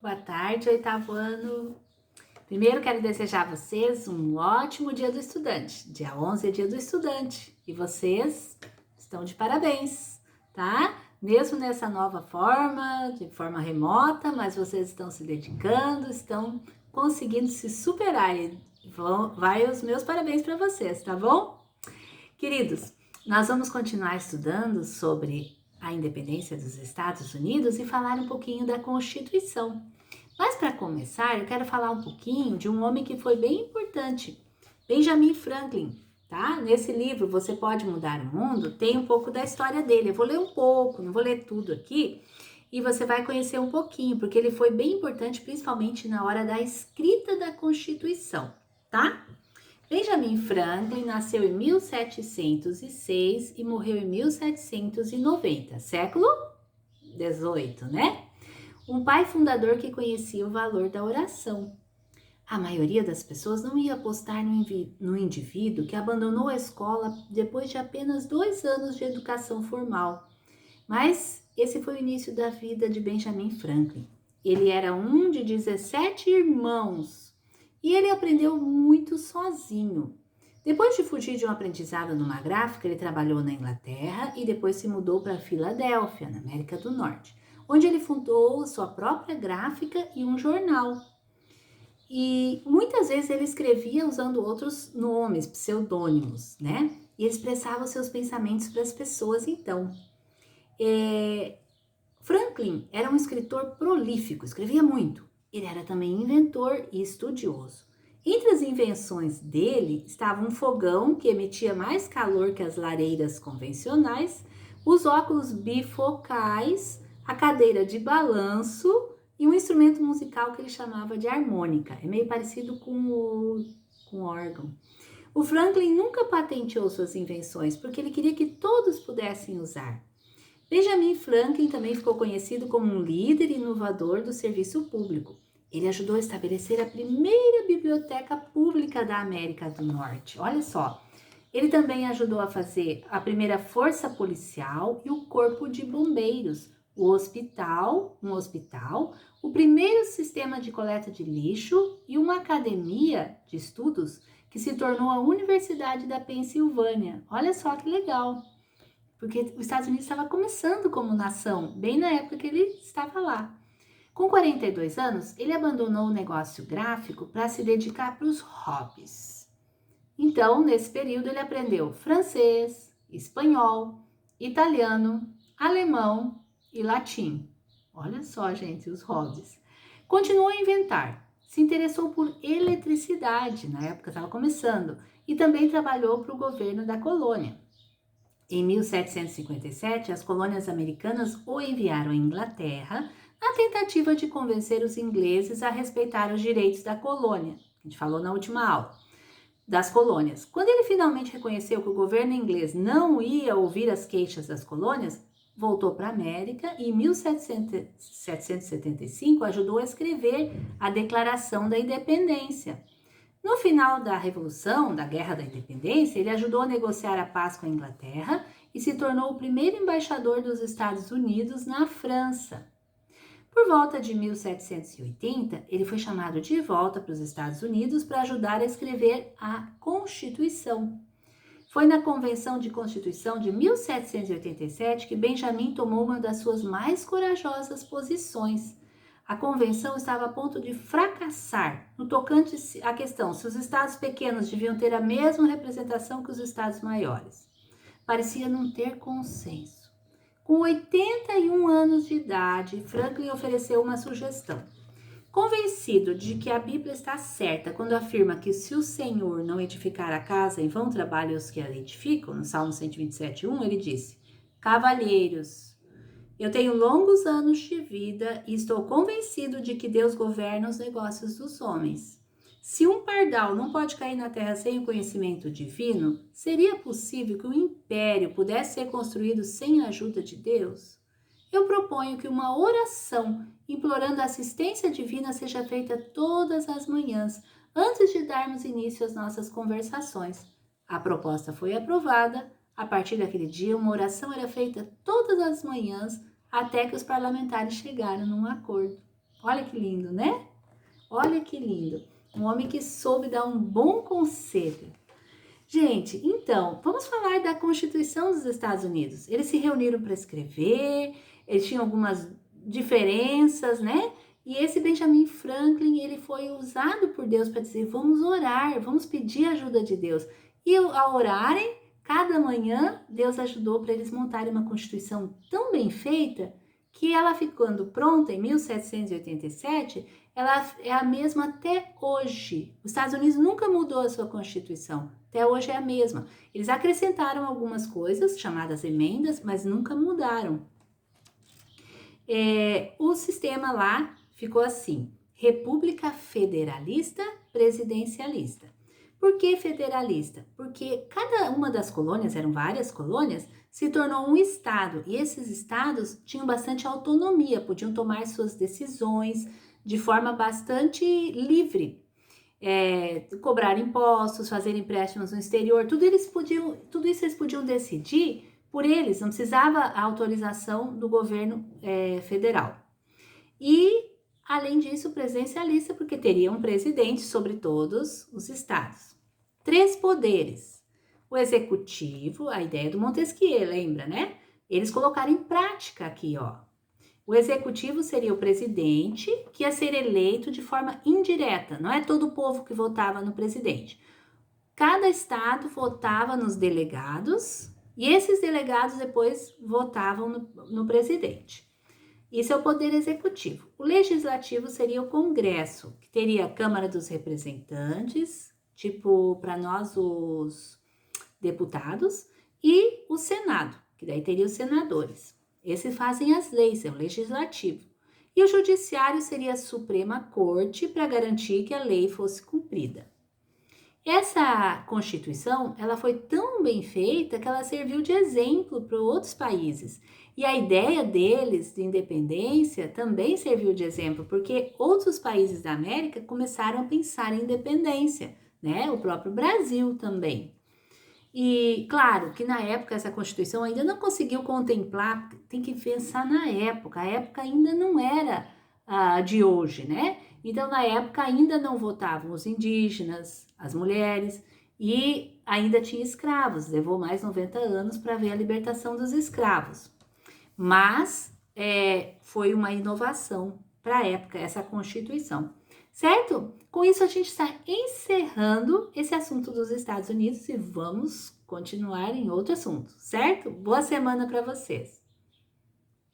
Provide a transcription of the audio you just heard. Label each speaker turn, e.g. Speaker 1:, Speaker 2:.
Speaker 1: Boa tarde, oitavo ano. Primeiro quero desejar a vocês um ótimo Dia do Estudante. Dia 11 é Dia do Estudante e vocês estão de parabéns, tá? Mesmo nessa nova forma, de forma remota, mas vocês estão se dedicando, estão conseguindo se superar. Vai os meus parabéns para vocês, tá bom? Queridos, nós vamos continuar estudando sobre a independência dos Estados Unidos e falar um pouquinho da Constituição. Mas para começar, eu quero falar um pouquinho de um homem que foi bem importante, Benjamin Franklin, tá? Nesse livro, Você Pode Mudar o Mundo, tem um pouco da história dele. Eu vou ler um pouco, não vou ler tudo aqui, e você vai conhecer um pouquinho, porque ele foi bem importante, principalmente na hora da escrita da Constituição, tá? Benjamin Franklin nasceu em 1706 e morreu em 1790, século 18, né? Um pai fundador que conhecia o valor da oração. A maioria das pessoas não ia apostar no indivíduo que abandonou a escola depois de apenas 2 anos de educação formal. Mas esse foi o início da vida de Benjamin Franklin. Ele era um de 17 irmãos e ele aprendeu muito sozinho. Depois de fugir de um aprendizado numa gráfica, ele trabalhou na Inglaterra e depois se mudou para Filadélfia, na América do Norte, onde ele fundou sua própria gráfica e um jornal. E muitas vezes ele escrevia usando outros nomes, pseudônimos, né? E expressava os seus pensamentos para as pessoas, então. Franklin era um escritor prolífico, escrevia muito. Ele era também inventor e estudioso. Entre as invenções dele estava um fogão que emitia mais calor que as lareiras convencionais, os óculos bifocais, a cadeira de balanço e um instrumento musical que ele chamava de harmônica. É meio parecido com órgão. O Franklin nunca patenteou suas invenções porque ele queria que todos pudessem usar. Benjamin Franklin também ficou conhecido como um líder inovador do serviço público. Ele ajudou a estabelecer a primeira biblioteca pública da América do Norte. Olha só, ele também ajudou a fazer a primeira força policial e o corpo de bombeiros, um hospital, o primeiro sistema de coleta de lixo e uma academia de estudos que se tornou a Universidade da Pensilvânia. Olha só que legal! Porque os Estados Unidos estava começando como nação, bem na época que ele estava lá. Com 42 anos, ele abandonou o negócio gráfico para se dedicar para os hobbies. Então, nesse período, ele aprendeu francês, espanhol, italiano, alemão e latim. Olha só, gente, os hobbies. Continuou a inventar. Se interessou por eletricidade, na época estava começando, e também trabalhou para o governo da colônia. Em 1757, as colônias americanas o enviaram à Inglaterra na tentativa de convencer os ingleses a respeitar os direitos da colônia. A gente falou na última aula das colônias. Quando ele finalmente reconheceu que o governo inglês não ia ouvir as queixas das colônias, voltou para a América e em 1775 ajudou a escrever a Declaração da Independência. No final da Revolução, da Guerra da Independência, ele ajudou a negociar a paz com a Inglaterra e se tornou o primeiro embaixador dos Estados Unidos na França. Por volta de 1780, ele foi chamado de volta para os Estados Unidos para ajudar a escrever a Constituição. Foi na Convenção de Constituição de 1787 que Benjamin tomou uma das suas mais corajosas posições. A convenção estava a ponto de fracassar no tocante à questão se os estados pequenos deviam ter a mesma representação que os estados maiores. Parecia não ter consenso. Com 81 anos de idade, Franklin ofereceu uma sugestão. Convencido de que a Bíblia está certa quando afirma que se o Senhor não edificar a casa, em vão trabalham os que a edificam, no Salmo 127:1, ele disse: Cavalheiros, eu tenho longos anos de vida e estou convencido de que Deus governa os negócios dos homens. Se um pardal não pode cair na terra sem o conhecimento divino, seria possível que o império pudesse ser construído sem a ajuda de Deus? Eu proponho que uma oração implorando a assistência divina seja feita todas as manhãs, antes de darmos início às nossas conversações. A proposta foi aprovada. A partir daquele dia, uma oração era feita todas as manhãs até que os parlamentares chegaram num acordo. Olha que lindo, né? Olha que lindo. Um homem que soube dar um bom conselho. Gente, então, vamos falar da Constituição dos Estados Unidos. Eles se reuniram para escrever, eles tinham algumas diferenças, né? E esse Benjamin Franklin, ele foi usado por Deus para dizer: vamos orar, vamos pedir ajuda de Deus. E ao orarem, cada manhã, Deus ajudou para eles montarem uma Constituição tão bem feita que ela ficando pronta em 1787, ela é a mesma até hoje. Os Estados Unidos nunca mudou a sua Constituição, até hoje é a mesma. Eles acrescentaram algumas coisas, chamadas emendas, mas nunca mudaram. O sistema lá ficou assim: República Federalista Presidencialista. Por que federalista? Porque cada uma das colônias, eram várias colônias, se tornou um estado, e esses estados tinham bastante autonomia, podiam tomar suas decisões de forma bastante livre. Cobrar impostos, fazer empréstimos no exterior, tudo isso eles podiam decidir por eles, não precisava a autorização do governo federal. E, além disso, presidencialista, porque teria um presidente sobre todos os estados. 3 poderes. O executivo, a ideia do Montesquieu, lembra, né? Eles colocaram em prática aqui, ó. O executivo seria o presidente, que ia ser eleito de forma indireta. Não é todo o povo que votava no presidente. Cada estado votava nos delegados e esses delegados depois votavam no presidente. Isso é o poder executivo. O legislativo seria o Congresso, que teria a Câmara dos Representantes, tipo para nós os deputados, e o Senado, que daí teria os senadores. Esses fazem as leis, é o legislativo. E o judiciário seria a Suprema Corte para garantir que a lei fosse cumprida. Essa Constituição, ela foi tão bem feita que ela serviu de exemplo para outros países. E a ideia deles de independência também serviu de exemplo, porque outros países da América começaram a pensar em independência, né? O próprio Brasil também. E claro que na época essa Constituição ainda não conseguiu contemplar, tem que pensar na época, a época ainda não era de hoje, né? Então na época ainda não votavam os indígenas, as mulheres e ainda tinha escravos, levou mais 90 anos para ver a libertação dos escravos. Mas foi uma inovação para a época essa Constituição. Certo? Com isso, a gente está encerrando esse assunto dos Estados Unidos e vamos continuar em outro assunto, certo? Boa semana para vocês!